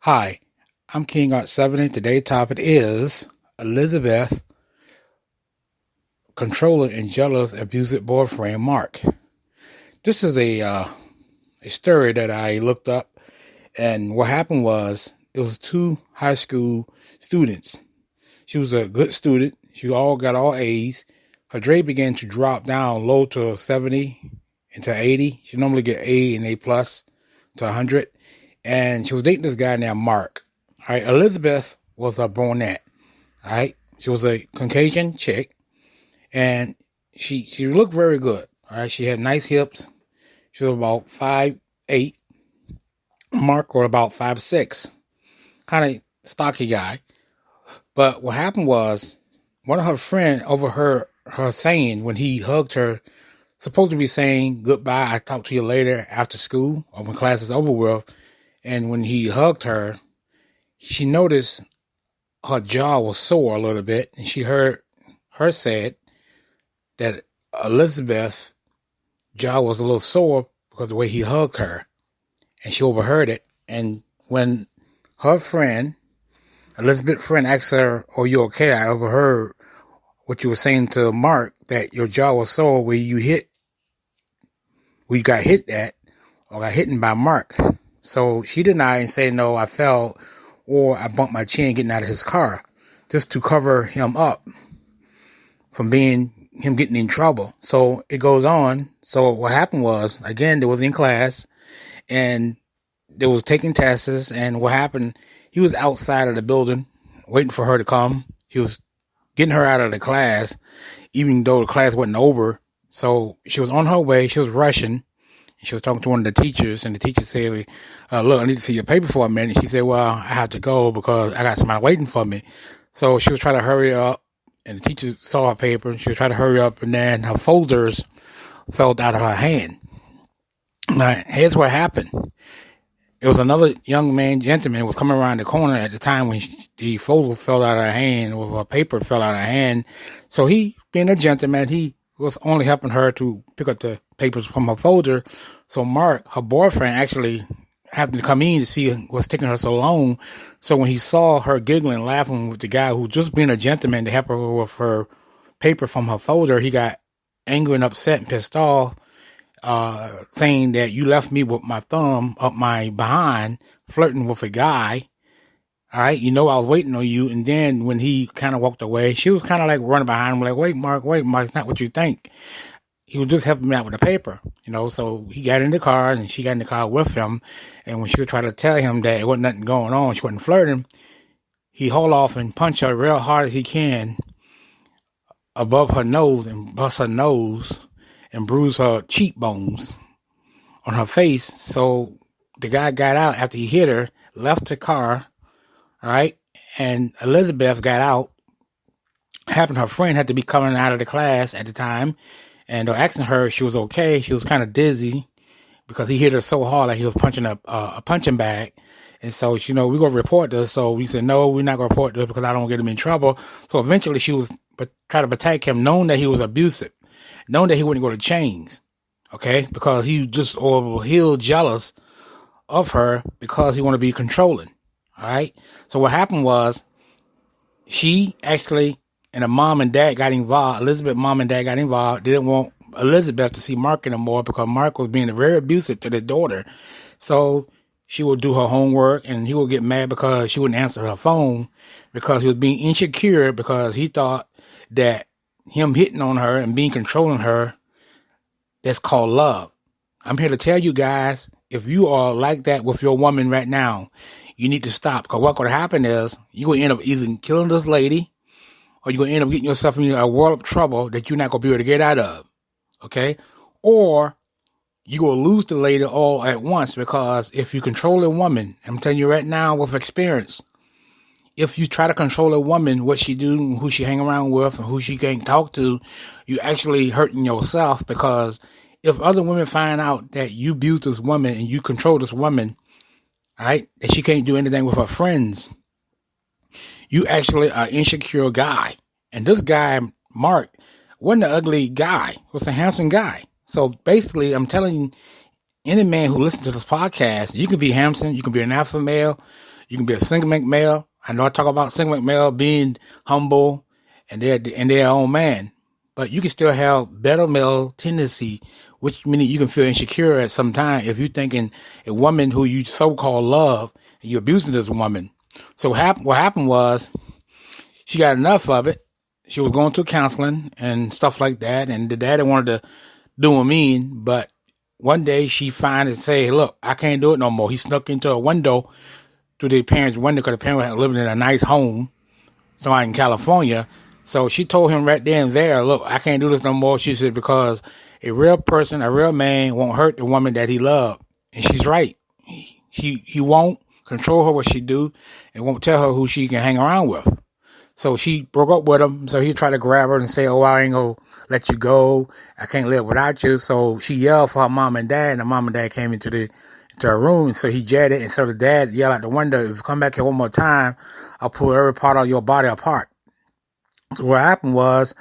Hi, I'm King Art 7 and today's topic is Elizabeth controlling and jealous abusive boyfriend Mark. This is a story that I looked up, and what happened was it was two high school students. She was a good student. She all got all A's. Her grade began to drop down low to 70 and to 80. She normally get A and A plus to 100. And she was dating this guy named Mark. All right, Elizabeth was a brunette. All right, she was a Caucasian chick, and she looked very good. All right, she had nice hips. She was about 5'8". Mark was about 5'6". Kind of stocky guy. But what happened was one of her friends overheard her saying when he hugged her, supposed to be saying goodbye. I talk to you later after school or when class is over with. And when he hugged her, she noticed her jaw was sore a little bit, and she heard her said that Elizabeth's jaw was a little sore because of the way he hugged her, and she overheard it. And when her friend, Elizabeth's friend, asked her, "Oh, you okay? I overheard what you were saying to Mark, that your jaw was sore where you got hit at, or got hit by Mark." So she denied and said, "No, I fell or I bumped my chin getting out of his car," just to cover him up from him getting in trouble. So it goes on. So what happened was, again, they was in class and they was taking tests, and what happened, he was outside of the building waiting for her to come. He was getting her out of the class, even though the class wasn't over. So she was on her way. She was rushing. She was talking to one of the teachers, and the teacher said, "Look, I need to see your paper for a minute." She said, "Well, I have to go because I got somebody waiting for me." So she was trying to hurry up, and the teacher saw her paper. She was trying to hurry up, and then her folders fell out of her hand. Now, here's what happened. It was another gentleman was coming around the corner at the time when the folder fell out of her hand, or her paper fell out of her hand. So he, being a gentleman, he was only helping her to pick up the papers from her folder. So Mark, her boyfriend, actually had to come in to see what's taking her so long. So when he saw her giggling, laughing with the guy who just being a gentleman to help her with her paper from her folder, he got angry and upset and pissed off, saying that you left me with my thumb up my behind, flirting with a guy. All right, you know I was waiting on you. And then when he kind of walked away, she was kind of like running behind him, like, wait, Mark, it's not what you think. He was just helping me out with the paper, so he got in the car, and she got in the car with him. And when she would try to tell him that it wasn't nothing going on, she wasn't flirting, he hauled off and punched her real hard as he can above her nose and bust her nose and bruise her cheekbones on her face. So the guy got out after he hit her, left the car. All right. And Elizabeth got out. Happened her friend had to be coming out of the class at the time, and they're asking her if she was okay. She was kind of dizzy because he hit her so hard, like he was punching a punching bag. And so, we're going to report this. So we said, no, we're not going to report this because I don't get him in trouble. So eventually she was trying to protect him, knowing that he was abusive, knowing that he wouldn't go to chains. Okay. Because he just overall jealous of her because he wanted to be controlling. All right. So what happened was she actually, and her mom and dad got involved. Elizabeth's mom and dad got involved. They didn't want Elizabeth to see Mark anymore because Mark was being very abusive to their daughter. So she would do her homework, and he would get mad because she wouldn't answer her phone because he was being insecure because he thought that him hitting on her and being controlling her, that's called love. I'm here to tell you guys, if you are like that with your woman right now, you need to stop, because what's going to happen is you're going to end up either killing this lady, or you're going to end up getting yourself in a world of trouble that you're not going to be able to get out of. Okay? Or you're going to lose the lady all at once, because if you control a woman, I'm telling you right now with experience, if you try to control a woman, what she do, who she hang around with, and who she can't talk to, you actually hurting yourself, because if other women find out that you abuse this woman and you control this woman, all right, that she can't do anything with her friends, you actually are an insecure guy. And this guy, Mark, wasn't an ugly guy. He was a handsome guy. So basically, I'm telling any man who listens to this podcast, you can be handsome, you can be an alpha male, You can be a single male. I know I talk about single male being humble and their own man, but you can still have beta male tendency, which means you can feel insecure at some time if you're thinking a woman who you so-called love and you're abusing this woman. So what happened was she got enough of it. She was going through counseling and stuff like that, and the daddy wanted to do him mean, but one day she finally say, "Hey, look, I can't do it no more." He snuck into a window through their parents' window because the parents had living in a nice home somewhere in California. So she told him right there and there, "Look, I can't do this no more." She said, because a real person, a real man won't hurt the woman that he loved. And she's right. He won't control her what she do and won't tell her who she can hang around with. So she broke up with him. So he tried to grab her and say, "Oh, I ain't gonna let you go. I can't live without you." So she yelled for her mom and dad, and the mom and dad came into her room. And so he jetted. And so the dad yelled out the window, "If you come back here one more time, I'll pull every part of your body apart." So what happened was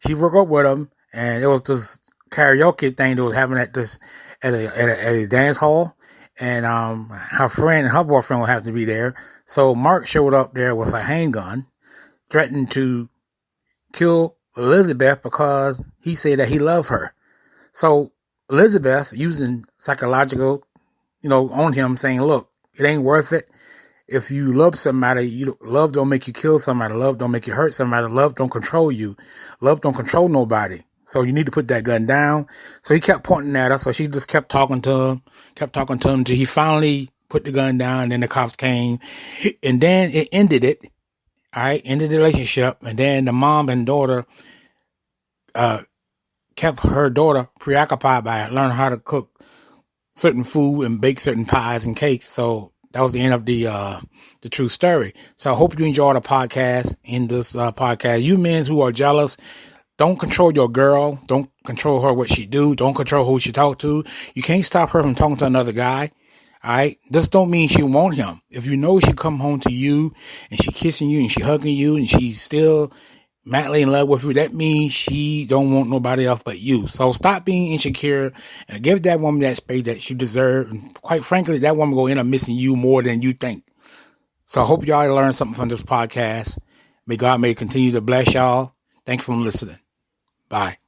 she broke up with him, and it was this karaoke thing that was happening at a dance hall. And her friend and her boyfriend would have to be there. So Mark showed up there with a handgun, threatened to kill Elizabeth because he said that he loved her. So Elizabeth, using psychological, on him, saying, "Look, it ain't worth it. If you love somebody, love don't make you kill somebody. Love don't make you hurt somebody. Love don't control you. Love don't control nobody. So you need to put that gun down." So he kept pointing at her. So she just kept talking to him until he finally put the gun down. And then the cops came, and then it ended it. All right, ended the relationship. And then the mom and daughter kept her daughter preoccupied by learning how to cook certain food and bake certain pies and cakes. So that was the end of the true story. So I hope you enjoy the podcast. In this podcast, you men who are jealous, don't control your girl. Don't control her what she do. Don't control who she talk to. You can't stop her from talking to another guy. All right. This don't mean she want him. If you know she come home to you and she kissing you and she hugging you and she's still madly in love with you, that means she don't want nobody else but you. So stop being insecure and give that woman that space that she deserves. And quite frankly, that woman will end up missing you more than you think. So I hope y'all learned something from this podcast. May God continue to bless y'all. Thanks for listening. Bye.